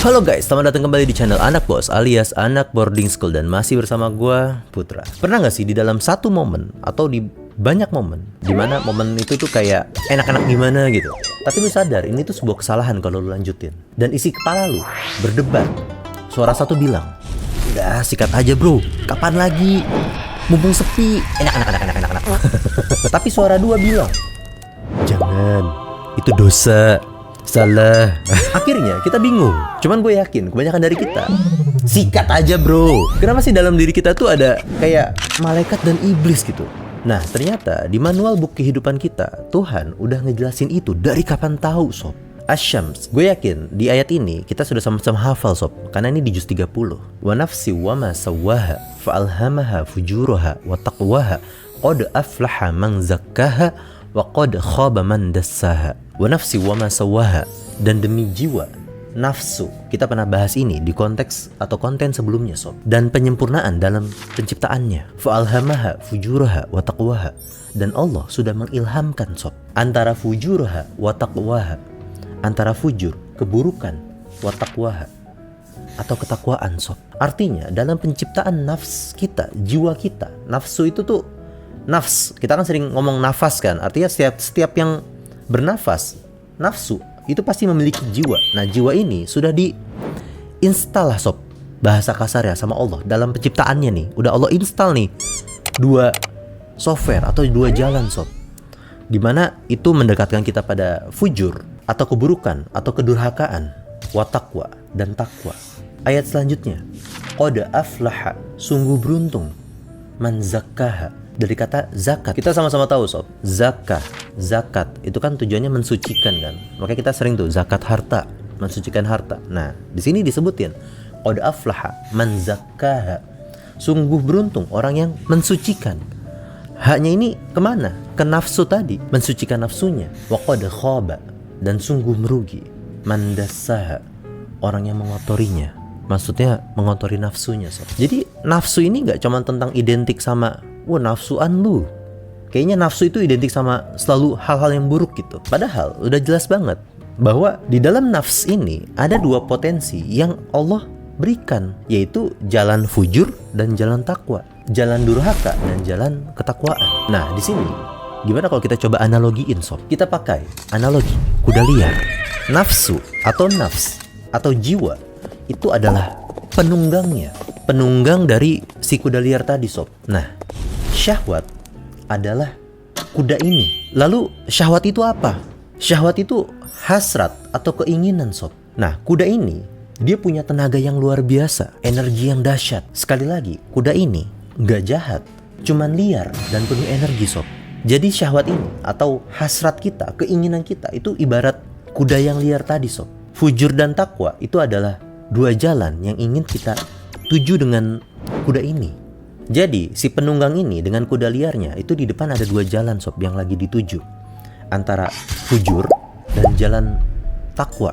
Halo guys, selamat datang kembali di channel Anak Bos alias Anak Boarding School. Dan masih bersama gue, Putra. Pernah gak sih di dalam satu momen atau di banyak momen dimana momen itu tuh kayak enak-enak gimana gitu, tapi lu sadar ini tuh sebuah kesalahan kalau lu lanjutin. Dan isi kepala lu berdebat. Suara satu bilang, udah sikat aja bro, kapan lagi, mumpung sepi, enak. Tapi suara dua bilang, jangan, itu dosa, salah. Akhirnya kita bingung. Cuman gue yakin kebanyakan dari kita sikat aja bro. Kenapa sih dalam diri kita tuh ada kayak malaikat dan iblis gitu? Nah ternyata di manual buku kehidupan kita, Tuhan udah ngejelasin itu dari kapan tahu sob. Asy-Syams, gue yakin di ayat ini kita sudah sama-sama hafal sob, karena ini di juz 30. Wa nafsi wa ma sawwaha fa'alhamaha fujuraha wa taqwaha qad aflaha man zakkaha wa qad khaba man dassaha. Wa nafsi wa ma sawwaha, dan demi jiwa, nafsu. Kita pernah bahas ini di konteks atau konten sebelumnya sob. Dan penyempurnaan dalam penciptaannya. Fa'alhamaha fujuraha wa taqwaha, dan Allah sudah mengilhamkan sob antara fujuraha wa taqwaha, antara fujur, keburukan, wa taqwaha, atau ketakwaan sob. Artinya dalam penciptaan nafs kita, jiwa kita, nafsu itu tuh nafs, kita kan sering ngomong nafas kan, artinya setiap yang bernafas, nafsu itu pasti memiliki jiwa. Nah jiwa ini sudah diinstal lah sob, bahasa kasarnya sama Allah dalam penciptaannya nih. Udah Allah install nih dua software atau dua jalan sob, dimana itu mendekatkan kita pada fujur atau keburukan atau kedurhakaan, wa taqwa, dan takwa. Ayat selanjutnya, qad aflaha, sungguh beruntung, man zakkaha, dari kata zakat. Kita sama-sama tahu sob, zakat itu kan tujuannya mensucikan kan. Makanya kita sering tuh zakat harta, mensucikan harta. Nah, di sini disebutin qad aflaha man zakkaha, sungguh beruntung orang yang mensucikan. Haknya ini kemana? Ke nafsu tadi, mensucikan nafsunya. Wa qad khaba, dan sungguh merugi, man dassaha, orang yang mengotorinya. Maksudnya mengotori nafsunya sob. Jadi nafsu ini gak cuma tentang identik sama wah nafsuan lu. Kayaknya nafsu itu identik sama selalu hal-hal yang buruk gitu. Padahal udah jelas banget bahwa di dalam nafs ini ada dua potensi yang Allah berikan, yaitu jalan fujur dan jalan takwa, jalan durhaka dan jalan ketakwaan. Nah di sini gimana kalau kita coba analogiin sob? Kita pakai analogi kuda liar. Nafsu atau nafs atau jiwa itu adalah penunggangnya, penunggang dari si kuda liar tadi sob. Nah syahwat adalah kuda ini. Lalu syahwat itu apa? Syahwat itu hasrat atau keinginan sob. Nah kuda ini dia punya tenaga yang luar biasa, energi yang dahsyat. Sekali lagi, kuda ini gak jahat, cuman liar dan penuh energi sob. Jadi syahwat ini atau hasrat kita, keinginan kita itu ibarat kuda yang liar tadi sob. Fujur dan takwa itu adalah dua jalan yang ingin kita tuju dengan kuda ini. Jadi si penunggang ini dengan kuda liarnya itu di depan ada dua jalan sob yang lagi dituju, antara fujur dan jalan takwa.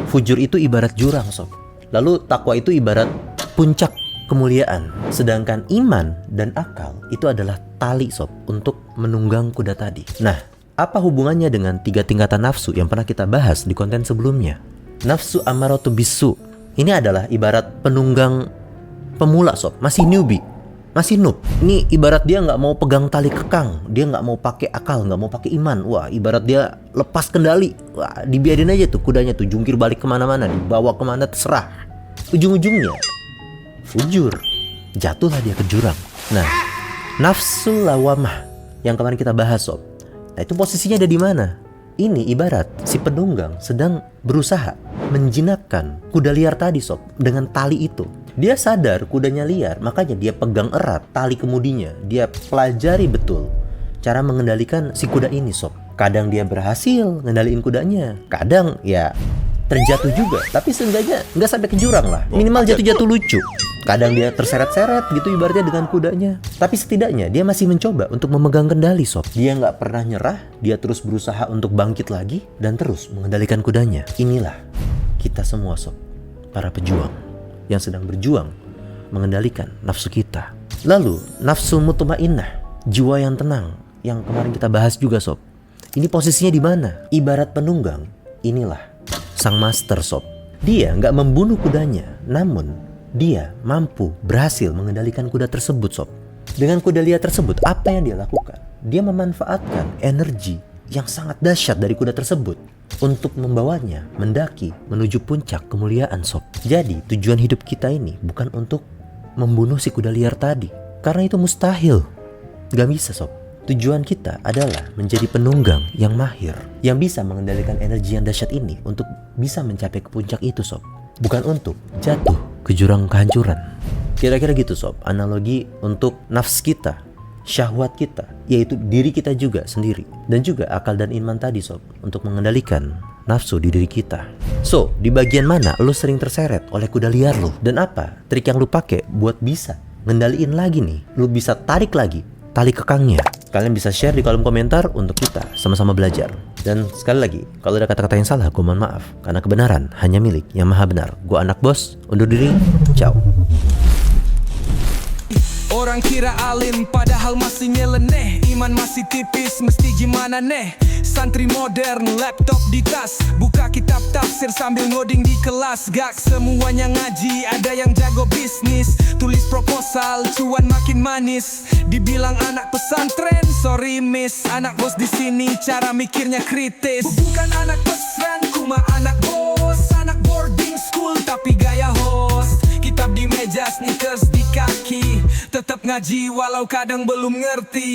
Fujur itu ibarat jurang sob, lalu takwa itu ibarat puncak kemuliaan. Sedangkan iman dan akal itu adalah tali sob untuk menunggang kuda tadi. Nah apa hubungannya dengan tiga tingkatan nafsu yang pernah kita bahas di konten sebelumnya? Nafsu amaratu bisu ini adalah ibarat penunggang pemula sob, masih newbie, masih noob. Ini ibarat dia nggak mau pegang tali kekang, dia nggak mau pakai akal, nggak mau pakai iman. Wah ibarat dia lepas kendali. Wah dibiarin aja tuh kudanya tuh jungkir balik kemana-mana, dibawa kemana terserah. Ujung-ujungnya fujur, jatuhlah dia ke jurang. Nah nafsu lawamah yang kemarin kita bahas sob, nah itu posisinya ada di mana? Ini ibarat si penunggang sedang berusaha menjinakkan kuda liar tadi sob dengan tali itu. Dia sadar kudanya liar, makanya dia pegang erat tali kemudinya. Dia pelajari betul cara mengendalikan si kuda ini sob. Kadang dia berhasil ngendaliin kudanya, kadang ya terjatuh juga, tapi seenggaknya nggak sampai ke jurang lah, minimal jatuh-jatuh lucu. Kadang dia terseret-seret gitu ibaratnya dengan kudanya, tapi setidaknya dia masih mencoba untuk memegang kendali sob. Dia nggak pernah nyerah, dia terus berusaha untuk bangkit lagi dan terus mengendalikan kudanya. Inilah kita semua sob, para pejuang yang sedang berjuang mengendalikan nafsu kita. Lalu nafsu mutmainnah, jiwa yang tenang, yang kemarin kita bahas juga sob. Ini posisinya di mana? Ibarat penunggang, inilah sang master sob. Dia nggak membunuh kudanya, namun dia mampu berhasil mengendalikan kuda tersebut, sob. Dengan kuda liar tersebut, apa yang dia lakukan? Dia memanfaatkan energi yang sangat dahsyat dari kuda tersebut untuk membawanya mendaki menuju puncak kemuliaan, sob. Jadi tujuan hidup kita ini bukan untuk membunuh si kuda liar tadi, karena itu mustahil. Gak bisa, sob. Tujuan kita adalah menjadi penunggang yang mahir, yang bisa mengendalikan energi yang dahsyat ini untuk bisa mencapai ke puncak itu, sob. Bukan untuk jatuh ke jurang kehancuran. Kira-kira gitu, sob, analogi untuk nafs kita, syahwat kita, yaitu diri kita juga sendiri. Dan juga akal dan iman tadi, sob, untuk mengendalikan nafsu di diri kita. So, di bagian mana lu sering terseret oleh kuda liar lu? Dan apa trik yang lu pakai buat bisa ngendaliin lagi nih? Lu bisa tarik lagi tali kekangnya. Kalian bisa share di kolom komentar untuk kita sama-sama belajar. Dan sekali lagi, kalau ada kata-kata yang salah, gue mohon maaf. Karena kebenaran hanya milik yang maha benar. Gue anak bos, undur diri, ciao. Orang kira alim padahal masih nyeleneh. Iman masih tipis mesti gimana neh. Santri modern laptop di tas, buka kitab tafsir sambil ngoding di kelas. Gak semuanya ngaji, ada yang jago bisnis. Tulis proposal, cuan makin manis. Dibilang anak pesantren, sorry miss. Anak bos di sini cara mikirnya kritis. Bukan anak pesantren, cuma anak bos. Anak boarding school tapi gaya host. Kitab di meja, sneakers di kaki. Tetap ngaji walau kadang belum ngerti.